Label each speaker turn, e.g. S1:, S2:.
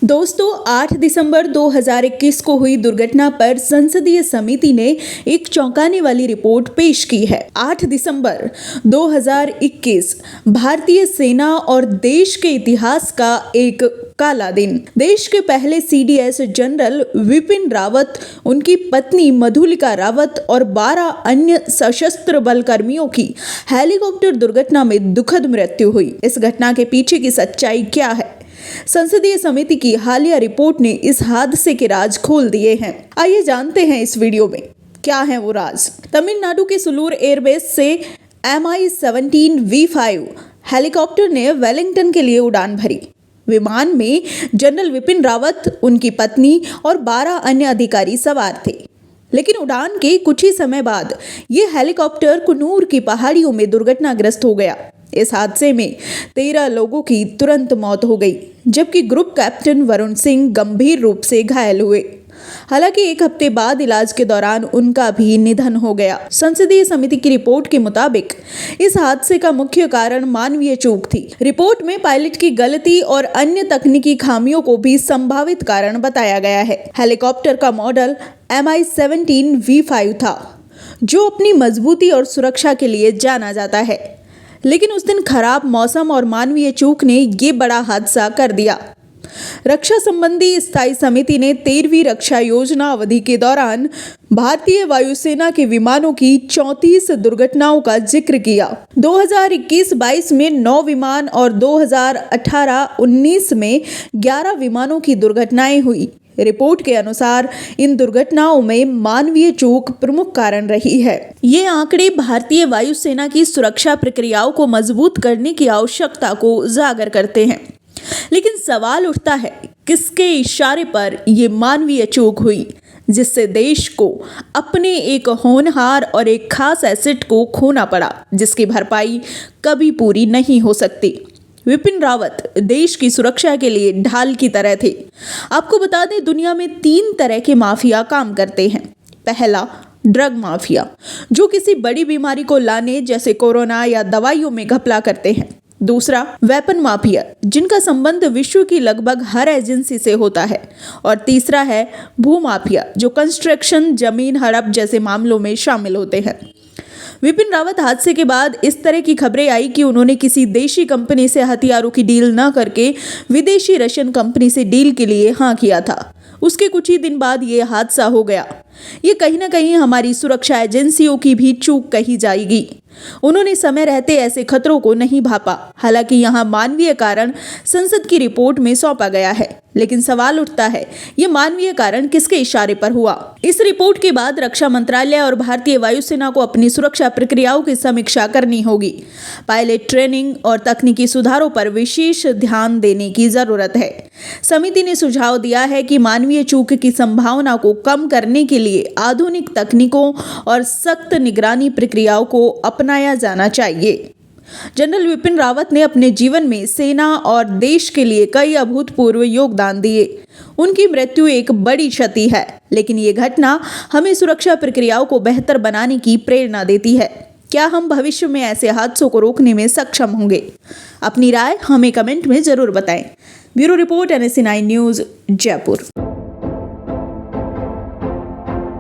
S1: दोस्तों 8 दिसंबर 2021 को हुई दुर्घटना पर संसदीय समिति ने एक चौंकाने वाली रिपोर्ट पेश की है। 8 दिसंबर 2021 भारतीय सेना और देश के इतिहास का एक काला दिन। देश के पहले सीडीएस जनरल विपिन रावत, उनकी पत्नी मधुलिका रावत और 12 अन्य सशस्त्र बल कर्मियों की हेलीकॉप्टर दुर्घटना में दुखद मृत्यु हुई। इस घटना के पीछे की सच्चाई क्या है? संसदीय समिति की हालिया रिपोर्ट ने इस हादसे के राज खोल दिए हैं। आइए जानते हैं इस वीडियो में क्या है वो राज। तमिलनाडु के सुलूर एयरबेस से MI-17 V5 हेलीकॉप्टर ने वेलिंगटन के लिए उड़ान भरी। विमान में जनरल विपिन रावत, उनकी पत्नी और 12 अन्य अधिकारी सवार थे। लेकिन उड़ान के कुछ ही समय बाद ये हेलीकॉप्टर कुन्नूर की पहाड़ियों में दुर्घटनाग्रस्त हो गया। इस हादसे में 13 लोगों की तुरंत मौत हो गई, जबकि ग्रुप कैप्टन वरुण सिंह गंभीर रूप से घायल हुए। हालांकि एक हफ्ते बाद इलाज के दौरान उनका भी निधन हो गया। संसदीय समिति की रिपोर्ट के मुताबिक इस हादसे का मुख्य कारण मानवीय चूक थी। रिपोर्ट में पायलट की गलती और अन्य तकनीकी खामियों को भी संभावित कारण बताया गया है। हेलीकॉप्टर का मॉडल MI-17 V5 था, जो अपनी मजबूती और सुरक्षा के लिए जाना जाता है। लेकिन उस दिन खराब मौसम और मानवीय चूक ने ये बड़ा हादसा कर दिया। रक्षा संबंधी स्थायी समिति ने 13वीं रक्षा योजना अवधि के दौरान भारतीय वायुसेना के विमानों की 34 दुर्घटनाओं का जिक्र किया। 2021-22 में 9 विमान और 2018-19 में 11 विमानों की दुर्घटनाएं हुई। रिपोर्ट के अनुसार इन दुर्घटनाओं में मानवीय चूक प्रमुख कारण रही है। ये आंकड़े भारतीय वायुसेना की सुरक्षा प्रक्रियाओं को मजबूत करने की आवश्यकता को उजागर करते हैं। लेकिन सवाल उठता है, किसके इशारे पर ये मानवीय चूक हुई, जिससे देश को अपने एक होनहार और एक खास एसेट को खोना पड़ा, जिसकी भरपाई कभी पूरी नहीं हो सकती। विपिन रावत देश की सुरक्षा के लिए ढाल की तरह थे। आपको बता दें, दुनिया में 3 तरह के माफिया काम करते हैं। पहला, ड्रग माफिया, जो किसी बड़ी बीमारी को लाने जैसे कोरोना या दवाइयों में घपला करते हैं। दूसरा, वेपन माफिया, जिनका संबंध विश्व की लगभग हर एजेंसी से होता है। और तीसरा है भूमाफिया, जो कंस्ट्रक्शन, जमीन हड़प जैसे मामलों में शामिल होते हैं। विपिन रावत हादसे के बाद इस तरह की खबरें आई कि उन्होंने किसी देशी कंपनी से हथियारों की डील न करके विदेशी रशियन कंपनी से डील के लिए हाँ किया था। उसके कुछ ही दिन बाद ये हादसा हो गया। ये कहीं ना कहीं हमारी सुरक्षा एजेंसियों की भी चूक कही जाएगी। उन्होंने समय रहते ऐसे खतरों को नहीं भापा। हालांकि यहाँ मानवीय कारण संसद की रिपोर्ट में सौंपा गया है, लेकिन सवाल उठता है, ये मानवीय कारण किसके इशारे पर हुआ? इस रिपोर्ट के बाद रक्षा मंत्रालय और भारतीय वायुसेना को अपनी सुरक्षा प्रक्रियाओं की समीक्षा करनी होगी। पायलट ट्रेनिंग और तकनीकी सुधारों पर विशेष ध्यान देने की जरूरत है। समिति ने सुझाव दिया है कि मानवीय चूक की संभावना को कम करने के लिए आधुनिक तकनीकों और सख्त निगरानी प्रक्रियाओं को अपनाया जाना चाहिए। जनरल विपिन रावत ने अपने जीवन में सेना और देश के लिए कई अभूतपूर्व योगदान दिए। उनकी मृत्यु एक बड़ी क्षति है, लेकिन ये घटना हमें सुरक्षा प्रक्रियाओं को बेहतर बनाने की प्रेरणा देती है। क्या हम भविष्य में ऐसे हादसों को रोकने में सक्षम होंगे? अपनी राय हमें कमेंट में जरूर बताएं। Bureau report NSE 9 news, Jaipur.